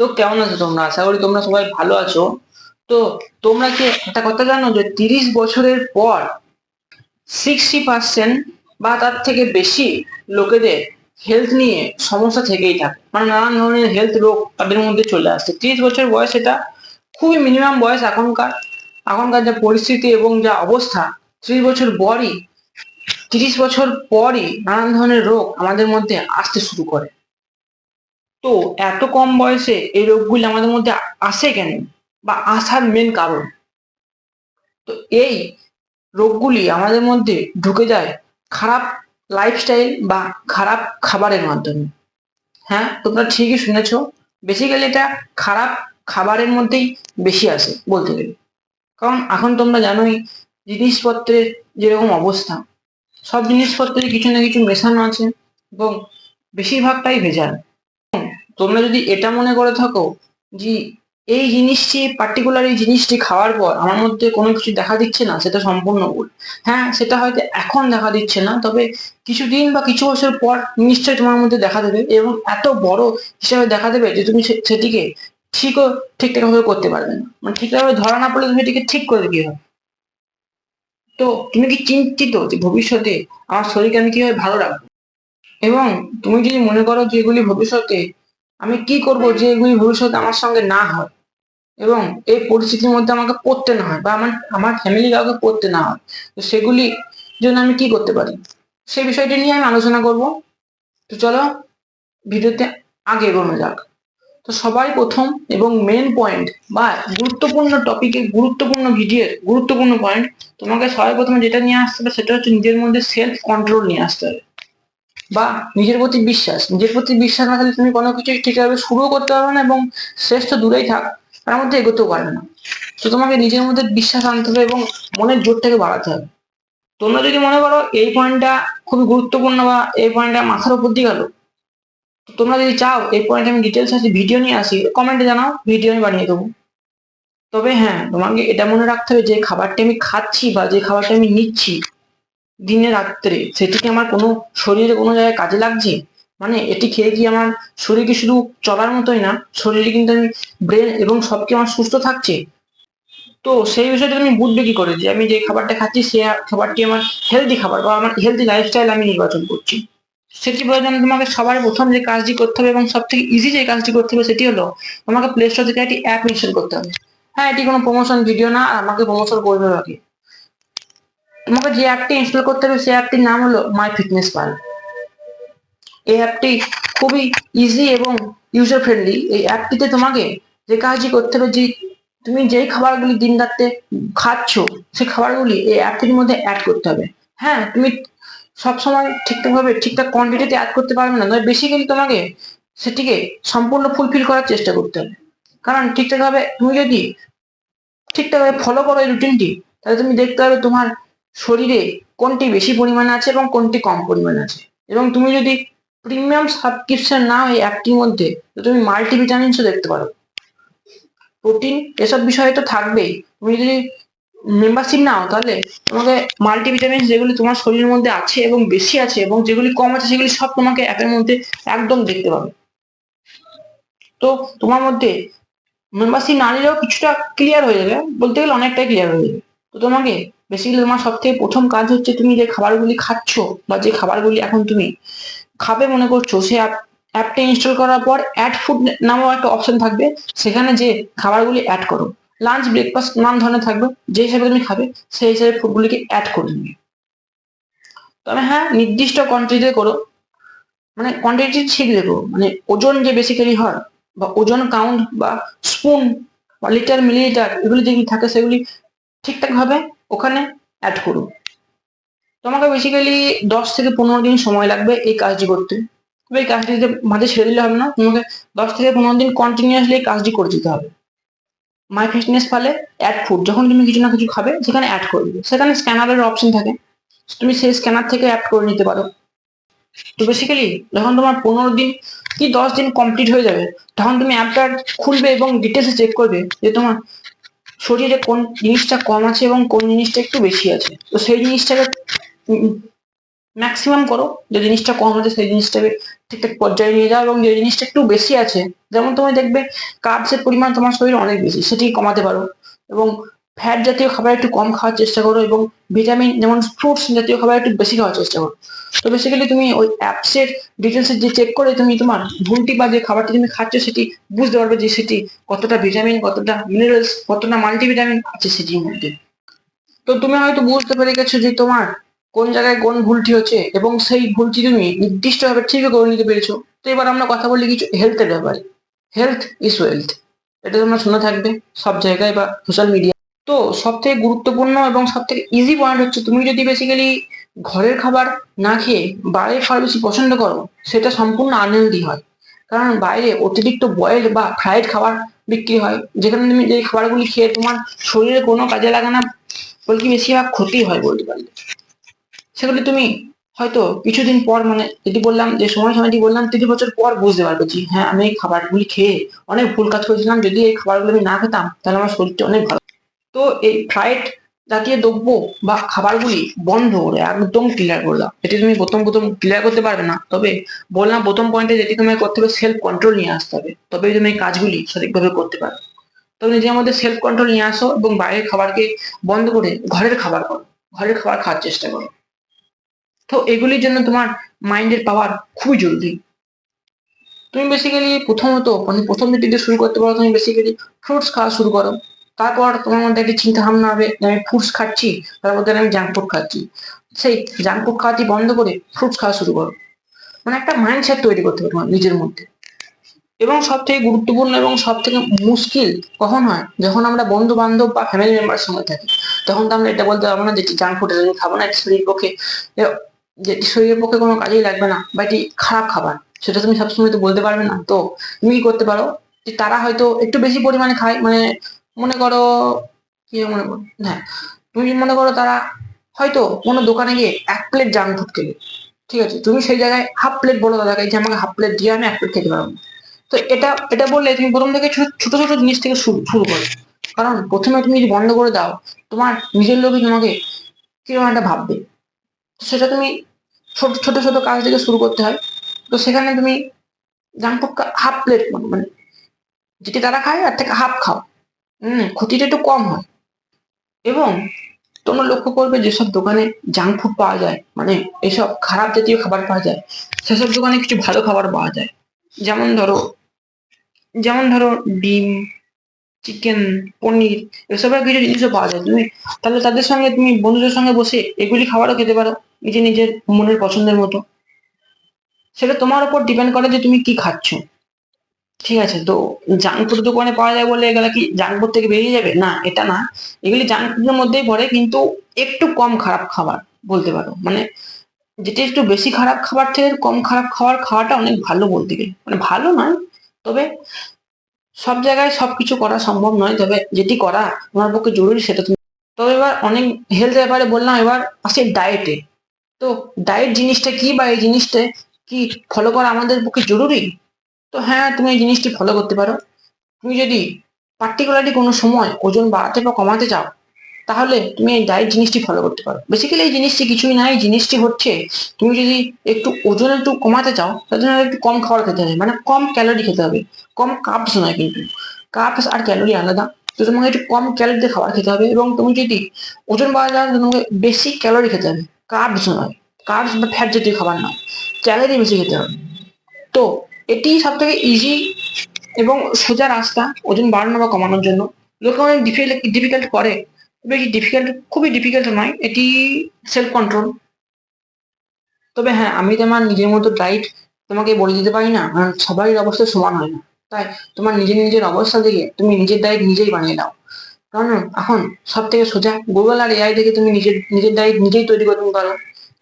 তো কেমন আছো তোমরা? আশা করি তোমরা সবাই ভালো আছো। তো তোমরা কি একটা কথা জানো যে 30 বছরের পর 60% বা তার থেকে বেশি লোকেদের হেলথ নিয়ে সমস্যা থেকেই থাকে, মানে নানান ধরনের হেলথ রোগ তাদের মধ্যে চলে আসছে। 30 বছর বয়স এটা খুবই মিনিমাম বয়স এখনকার। এখনকার যা পরিস্থিতি এবং যা অবস্থা, 30 বছর পরই 30 বছর পরই নানান ধরনের রোগ আমাদের মধ্যে আসতে শুরু করে। তো এত কম বয়সে এই রোগগুলি আমাদের মধ্যে আসে কেন, বা আসার মেন কারণ? তো এই রোগগুলি আমাদের মধ্যে ঢুকে যায় খারাপ লাইফস্টাইল বা খারাপ খাবারের মাধ্যমে। হ্যাঁ, তোমরা ঠিকই শুনেছো। বেসিক্যালি এটা খারাপ খাবারের মধ্যেই বেশি আসে বলতে গেলে। কারণ এখন তোমরা জানোই জিনিসপত্রের যেরকম অবস্থা, সব জিনিসপত্রে কিছু না কিছু মেশানো আছে এবং বেশিরভাগটাই ভেজাল। তোমরা যদি এটা মনে করে থাকো যে এই জিনিসটি পার্টিকুলার এই জিনিসটি খাওয়ার পর আমার মধ্যে কোনো কিছু দেখা দিচ্ছে না, সেটা সম্পূর্ণ ভুল। হ্যাঁ, সেটা হয়তো এখন দেখা দিচ্ছে না, তবে কিছুদিন বা কিছু বছর পর নিশ্চয়ই তোমার মধ্যে দেখা দেবে এবং এত বড় হিসাবে দেখা দেবে যে তুমি সেটিকে ঠিকঠাক ভাবে করতে পারবে না। মানে ঠিকঠাকভাবে ধরা না পড়লে তুমি সেটিকে ঠিক করে কি হবে? তো তুমি কি চিন্তিত যে ভবিষ্যতে আমার শরীরকে আমি কিভাবে ভালো রাখবো? এবং তুমি যদি মনে করো যে এগুলি ভবিষ্যতে আমি কি করব যে এগুলি ভবিষ্যতে আমার সঙ্গে না হয় এবং এই পরিস্থিতির মধ্যে আমাকে পড়তে না হয় বা আমার আমার ফ্যামিলি কাউকে পড়তে না হয়, তো সেগুলি জন্য আমি কি করতে পারি, সেই বিষয়টি নিয়ে আমি আলোচনা করব। তো চলো ভিডিওতে আগে এগোনো যাক। তো সবাই প্রথম এবং মেন পয়েন্ট বা গুরুত্বপূর্ণ টপিকের গুরুত্বপূর্ণ ভিডিওর গুরুত্বপূর্ণ পয়েন্ট, তোমাকে সবাই প্রথমে যেটা নিয়ে আসতে হবে সেটা হচ্ছে নিজের মধ্যে সেলফ কন্ট্রোল নিয়ে আসতে হবে, বা নিজের প্রতি বিশ্বাস। নিজের প্রতি বিশ্বাস না থাকলে তুমি কোনো কিছু ঠিকভাবে শুরুও করতে পারবে না এবং শেষ তো দূরেই থাক, তার মধ্যে এগোতেও পারবে না। তো তোমাকে নিজের মধ্যে বিশ্বাস আনতে হবে এবং মনের জোরটাকে বাড়াতে হবে। তোমরা যদি মনে করো এই পয়েন্টটা খুবই গুরুত্বপূর্ণ বা এই পয়েন্টটা মাথার উপর দিয়ে গেল, তোমরা যদি চাও এই পয়েন্টে আমি ডিটেলস আছে ভিডিও নিয়ে আসি, কমেন্টে জানাও, ভিডিও আমি বানিয়ে দেবো। তবে হ্যাঁ, তোমাকে এটা মনে রাখতে হবে যে খাবারটা আমি খাচ্ছি বা যে খাবারটা আমি নিচ্ছি দিনে রাত্রে, সেটি কি আমার কোনো শরীরে কোনো জায়গায় কাজে লাগছে? মানে এটি খেয়ে কি আমার শরীর কি শুধু চলার মতোই না, শরীরে কিন্তু আমি ব্রেন এবং সব কি আমার সুস্থ থাকছে? তো সেই বিষয়টা তুমি বুঝবে কি করে যে আমি যে খাবারটা খাচ্ছি সে খাবারটি আমার হেলদি খাবার বা আমার হেলদি লাইফস্টাইল আমি নির্বাচন করছি? সেটি প্রয়োজন তোমাকে সবার প্রথম যে কাজটি করতে হবে এবং সব থেকে ইজি যে কাজটি করতে হবে সেটি হলো তোমাকে প্লে স্টোর থেকে একটি অ্যাপ ইনস্টল করতে হবে। হ্যাঁ, এটি কোনো প্রমোশন ভিডিও না, আমাকে প্রমোশন করবে আগে। তোমাকে যে অ্যাপটি ইনস্টল করতে হবে সেই অ্যাপটির নাম হলো মাই ফিটনেস পাল। এই অ্যাপটি খুবই ইজি এবং ইউজার ফ্রেন্ডলি। এই অ্যাপটিতে তোমাকে যে কাজটি করতে হবে, যে তুমি যেই খাবারগুলি দিন রাত্রে খাচ্ছ সেই খাবারগুলি এই অ্যাপটির মধ্যে অ্যাড করতে হবে। হ্যাঁ, তুমি সবসময় ঠিকঠাকভাবে ঠিকঠাক কোয়ান্টিটিতে অ্যাড করতে পারবে না, নয় বেসিক্যালি তোমাকে সেটিকে সম্পূর্ণ ফুলফিল করার চেষ্টা করতে হবে। কারণ ঠিকঠাকভাবে তুমি যদি ঠিকঠাকভাবে ফলো করো এই রুটিনটি, তাহলে তুমি দেখতে পাবে তোমার শরীরে কোনটি বেশি পরিমাণে আছে এবং কোনটি কম পরিমাণে আছে। এবং তুমি যদি প্রিমিয়াম সাবস্ক্রিপশন নাও এই অ্যাপটির মধ্যে, তো তুমি মাল্টিভিটামিনসও দেখতে পারো, প্রোটিন, এসব বিষয়ে তো থাকবেই। তুমি যদি মেম্বারশিপ নাও তাহলে তোমাকে মাল্টিভিটামিন যেগুলি তোমার শরীরের মধ্যে আছে এবং বেশি আছে এবং যেগুলি কম আছে সেগুলি সব তোমাকে অ্যাপের মধ্যে একদম দেখতে পাবে। তো তোমার মধ্যে মেম্বারশিপ না নিলেও কিছুটা ক্লিয়ার হয়ে যাবে, বলতে গেলে অনেকটাই ক্লিয়ার হয়ে যাবে। তো তোমাকে বেসিক্যালি তোমার সব থেকে প্রথম কাজ হচ্ছে তুমি যে খাবারগুলি খাচ্ছ বা যে খাবারগুলি এখন তুমি খাবে মনে করছো, সেই অ্যাপটা ইনস্টল করার পর অ্যাড ফুড নামেও একটা অপশন থাকবে, সেখানে যে খাবারগুলি অ্যাড করো, লাঞ্চ ব্রেকফাস্ট নানান ধরনের থাকবে, যে হিসাবে তুমি খাবে সেই হিসাবে ফুডগুলিকে অ্যাড করে নিবে। তবে হ্যাঁ, নির্দিষ্ট কোয়ান্টিটিতে করো, মানে কোয়ান্টিটি ঠিক রেখো, মানে ওজন যে বেসিক্যালি হয় বা ওজন কাউন্ট বা স্পুন বা লিটার মিলিলিটার এগুলি যেগুলি থাকে সেগুলি ঠিকঠাক ভাবে ওখানে অ্যাড করুন। তোমাকে বেসিক্যালি 10 থেকে 15 দিন সময় লাগবে এই কাজটি করতে। তবে এই কাজটি মাঝে ছেড়ে দিলে হবে না, তোমাকে 10 থেকে 15 দিন কন্টিনিউয়াসলি এই কাজটি করে যেতে হবে। মাই ফিটনেস পালে অ্যাড ফুড, যখন তুমি কিছু না কিছু খাবে সেখানে অ্যাড করে দিবে, সেখানে স্ক্যানারের অপশন থাকে, তুমি সেই স্ক্যানার থেকে অ্যাড করে নিতে পারো। তো বেসিক্যালি যখন তোমার 15 দিন কি 10 দিন কমপ্লিট হয়ে যাবে, তখন তুমি অ্যাপটা খুলবে এবং ডিটেলসে চেক করবে যে তোমার শরীরে কোন জিনিসটা কম আছে এবং কোন জিনিসটা একটু বেশি আছে। তো সেই জিনিসটাকে ম্যাক্সিমাম করো। যে জিনিসটা কম আছে সেই জিনিসটাকে ঠিকঠাক পর্যায়ে নিয়ে যাও, এবং যে জিনিসটা একটু বেশি আছে, যেমন তুমি দেখবে কার্বসের পরিমাণ তোমার শরীরে অনেক বেশি, সেটি কমাতে পারো। এবং ফ্যাট জাতীয় খাবার একটু কম খাওয়ার চেষ্টা করো, এবং ভিটামিন যেমন ফ্রুটস জাতীয় খাবার একটু বেশি খাওয়ার চেষ্টা করো। তো বেসিক্যালি তুমি ওই অ্যাপসের ডিটেলসে যে চেক করে তুমি তোমার ভুলটি বা যে খাবারটি তুমি খাচ্ছ সেটি বুঝতে পারবে যে সেটি কতটা ভিটামিন, কতটা মিনারেলস, কতটা মাল্টিভিটামিন আছে সেটির মধ্যে। তো তুমি হয়তো বুঝতে পেরে গেছো যে তোমার কোন জায়গায় কোন ভুলটি হচ্ছে, এবং সেই ভুলটি তুমি নির্দিষ্টভাবে ঠিকই করে নিতে পেরেছো। তো এবার আমরা কথা বলি কিছু হেলথের ব্যাপারে। হেলথ ইজ ওয়েলথ, এটা তোমরা শুনে থাকবে সব জায়গায় বা সোশ্যাল মিডিয়া। তো সব থেকে গুরুত্বপূর্ণ এবং সব থেকে ইজি পয়েন্ট হচ্ছে, তুমি যদি বেসিক্যালি ঘরের খাবার না খেয়ে বাইরের খাবার বেশি পছন্দ করো, সেটা সম্পূর্ণ আনহেলদি হয়। কারণ বাইরে অতিরিক্ত বয়েলড বা ফ্রাইড খাবার বিক্রি হয়, যেখানে তুমি যে খাবারগুলি খেয়ে তোমার শরীরে কোনো কাজে লাগে না, বলকি বেশিরভাগ ক্ষতি হয় বলতে পারলে। সেগুলি তুমি হয়তো কিছুদিন পর, মানে যেটি বললাম যে সময়টি বললাম 30 বছর পর বুঝতে পারবে যে হ্যাঁ, আমি এই খাবারগুলি খেয়ে অনেক ভুল কাজ করেছিলাম, যদি এই খাবারগুলো আমি না খেতাম তাহলে আমার শরীরটা অনেক ভালো। তো এই ফ্রাইড জাতীয় দ্রব্য বা খাবারগুলি বন্ধ করে একদম ক্লিয়ার করে দাও। এটি তুমি প্রথম প্রথম ক্লিয়ার করতে পারবে না, তবে বললাম প্রথম পয়েন্টে যেটি তোমায় করতে হবে, সেলফ কন্ট্রোল নিয়ে আসতে হবে, তবে তুমি এই কাজগুলি সঠিকভাবে করতে পারো। তো নিজের মধ্যে সেলফ কন্ট্রোল নিয়ে আসো এবং বাইরের খাবারকে বন্ধ করে ঘরের খাবার করো, ঘরের খাবার খাওয়ার চেষ্টা করো। তো এগুলির জন্য তোমার মাইন্ডের পাওয়ার খুবই জরুরি। তুমি বেসিক্যালি প্রথমত, মানে প্রথম দিকে শুরু করতে পারো, তুমি বেসিক্যালি ফ্রুটস খাওয়া শুরু করো। তারপর তোমার মধ্যে একটা চিন্তা ভাবনা হবে যে আমি ফ্রুটস খাচ্ছি, তার মধ্যে আমি জাঙ্ক ফুড খাচ্ছি। সেই জাঙ্ক ফুড খাওয়াটি বন্ধ করে ফ্রুটস খাওয়া শুরু করো। মানে একটা মাইন্ডসেট তৈরি করতে হবে তোমার নিজের মধ্যে। এবং সব থেকে গুরুত্বপূর্ণ এবং সব থেকে মুশকিল কখন হয়, যখন আমরা বন্ধু বান্ধব বা ফ্যামিলি মেম্বারের সঙ্গে থাকি। তখন তো আমরা এটা বলতে পারবো না যেটি জাঙ্ক ফুড আমি খাবো না, এটি শরীরের পক্ষে, যেটি শরীরের পক্ষে কোনো কাজেই লাগবে না, বা এটি খারাপ খাবার, সেটা তুমি সবসময় তো বলতে পারবে না। তো তুমি কি করতে পারো, যে তারা হয়তো একটু বেশি পরিমাণে খায়, মানে মনে করো, কি মনে করো, হ্যাঁ, তুমি মনে করো তারা হয়তো কোনো দোকানে গিয়ে 1 প্লেট জাঙ্ক ফুড খেলে, ঠিক আছে, তুমি সেই জায়গায় হাফ প্লেট বলো দাদাকে যে আমাকে হাফ প্লেট দিয়ে, আমি 1 প্লেট খেতে পারবো না। তো এটা এটা বললে তুমি প্রথম থেকে ছোট ছোট জিনিস থেকে শুরু শুরু করো। কারণ প্রথমে তুমি যদি বন্ধ করে দাও, তোমার নিজের লোকই তোমাকে কিরকম একটা ভাববে। তো সেটা তুমি ছোট ছোট ছোট কাজ থেকে শুরু করতে হয়। তো সেখানে তুমি জাঙ্ক ফুড হাফ প্লেট, মানে যেটি তারা খায় তার থেকে হাফ খাও। ক্ষতিটা একটু কম হয়। এবং তোমরা লক্ষ্য করবে যেসব দোকানে জাঙ্ক ফুড পাওয়া যায়, মানে এসব খারাপ জাতীয় খাবার পাওয়া যায়, সেসব দোকানে কিছু ভালো খাবার পাওয়া যায়। যেমন ধরো, যেমন ধরো, ডিম, চিকেন, পনির, এসবের কিছু জিনিসও পাওয়া যায়। তুমি তাহলে তাদের সঙ্গে তুমি বন্ধুদের সঙ্গে বসে এগুলি খাবারও খেতে পারো, নিজের নিজের মনের পছন্দের মতো। সেটা তোমার উপর ডিপেন্ড করে যে তুমি কি খাচ্ছ। ঠিক আছে, তো জাঙ্ক ফুড দোকানে পাওয়া যায় বলে এগুলা কি জাঙ্ক ফুড থেকে বেরিয়ে যাবে না, এটা না। এগুলি জাঙ্ক ফুডের মধ্যেই পড়ে, কিন্তু একটু কম খারাপ খাবার বলতে পারো। মানে যেটা একটু বেশি খারাপ খাবার থেকে কম খারাপ খাবার খাওয়াটা অনেক ভালো বলতে গেলে, মানে ভালো নয়, তবে সব জায়গায় সবকিছু করা সম্ভব নয়, তবে যেটি করা তোমার পক্ষে জরুরি সেটা তুমি। তবে এবার অনেক হেলথ ব্যাপারে বললাম, এবার আসে ডায়েটে। তো ডায়েট জিনিসটা কি, বা এই জিনিসটা কি ফলো করা আমাদের পক্ষে জরুরি? তো হ্যাঁ, তুমি এই জিনিসটি ফলো করতে পারো। তুমি যদি পার্টিকুলারলি কোনো সময় ওজন বাড়াতে বা কমাতে চাও, তাহলে তুমি এই ডায়েট জিনিসটি ফলো করতে পারো। বেসিক্যালি এই জিনিসটি কিছুই না, এই জিনিসটি হচ্ছে, তুমি যদি একটু ওজন একটু কমাতে চাও, তার জন্য একটু কম খাবার খেতে হবে, মানে কম ক্যালোরি খেতে হবে। কম কার্বস নয়, কিন্তু কার্বস আর ক্যালোরি আলাদা। তো তোমাকে একটু কম ক্যালোরিতে খাবার খেতে হবে। এবং তুমি যদি ওজন বাড়াতে চাও, তোমাকে বেশি ক্যালোরি খেতে হবে, কার্বস নয়। কার্বস বা ফ্যাট জাতীয় খাবার নয়, ক্যালোরি বেশি খেতে হবে। তো এটি সব থেকে ইজি এবং সোজা রাস্তা ওজন বাড়ানো বা কমানোর জন্য। লোকে অনেক ডিফিকাল্ট করে, তবে এটি ডিফিকাল্ট, খুবই ডিফিকাল্ট নয়, এটি সেলফ কন্ট্রোল। তবে হ্যাঁ, আমি তোমার নিজের মতো ডাইট তোমাকে বলে দিতে পারি না, কারণ সবারই অবস্থা সমান হয় না। তাই তোমার নিজের নিজের অবস্থা দেখে তুমি নিজের ডাইট নিজেই বানিয়ে দাও। কারণ এখন সব থেকে সোজা গুগল আর এআই থেকে তুমি নিজের নিজের ডাইট নিজেই তৈরি করতে পারো।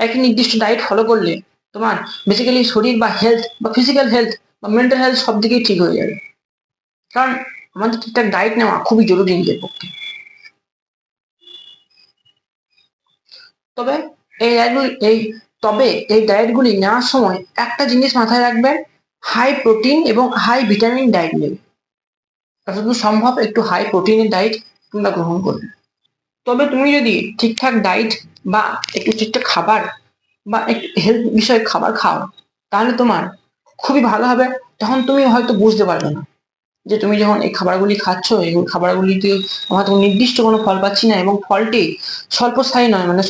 একটি নির্দিষ্ট ডাইট ফলো করলে তোমার বেসিক্যালি শরীর বা হেলথ বা ফিজিক্যাল হেলথ বা মেন্টাল হেলথ সব দিকেই ঠিক হয়ে যাবে। কারণ আমাদের ঠিকঠাক ডায়েট নেওয়া খুবই জরুরি নিজের পক্ষে। তবে এই ডায়েটগুলি নেওয়ার সময় একটা জিনিস মাথায় রাখবেন, হাই প্রোটিন এবং হাই ভিটামিন ডায়েট নেবে। যতদূর সম্ভব একটু হাই প্রোটিনের ডায়েট তোমরা গ্রহণ করবে। তবে তুমি যদি ঠিকঠাক ডায়েট বা একটু ঠিকঠাক খাবার বা একটু হেলথ বিষয়ে খাবার খাও, তাহলে তোমার খুবই ভালো হবে। তখন তুমি হয়তো বুঝতে পারবে না যে তুমি যখন এই খাবারগুলি খাচ্ছ, এই খাবারগুলিতে আমরা তো নির্দিষ্ট কোনো ফল পাচ্ছি না, এবং ফলটি স্বল্পস্থায়ী নয়, মানে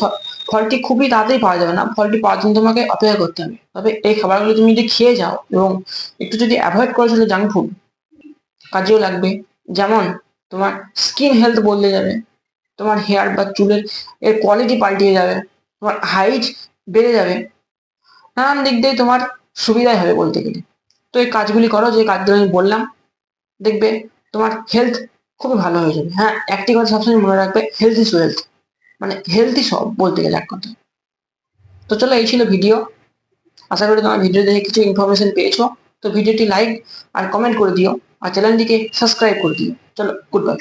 ফলটি খুবই তাড়াতাড়ি পাওয়া যাবে না, ফলটি পাওয়ার জন্য তোমাকে অপেক্ষা করতে হবে। তবে এই খাবারগুলি তুমি যদি খেয়ে যাও এবং একটু যদি অ্যাভয়েড করে চলো জাঙ্ক ফুড, কাজেও লাগবে। যেমন তোমার স্কিন হেলথ বদলে যাবে, তোমার হেয়ার বা চুলের কোয়ালিটি পাল্টিয়ে যাবে, তোমার হাইট বেড়ে যাবে, নানান দিক দিয়ে তোমার সুবিধাই হবে বলতে গেলে। তো এই কাজগুলি করো যে কাজগুলো আমি বললাম, দেখবে তোমার হেলথ খুবই ভালো হয়ে যাবে। হ্যাঁ, একটি কথা সবসময় মনে রাখবে, হেলথ ইজ ওয়েলথ, মানে হেলথই সব বলতে গেলে এক কথা। তো চলো, এই ছিল ভিডিও। আশা করি তোমার ভিডিও দেখে কিছু ইনফরমেশন পেয়েছো। তো ভিডিওটি লাইক আর কমেন্ট করে দিও, আর চ্যানেলটিকে সাবস্ক্রাইব করে দিও। চলো, গুড বাই।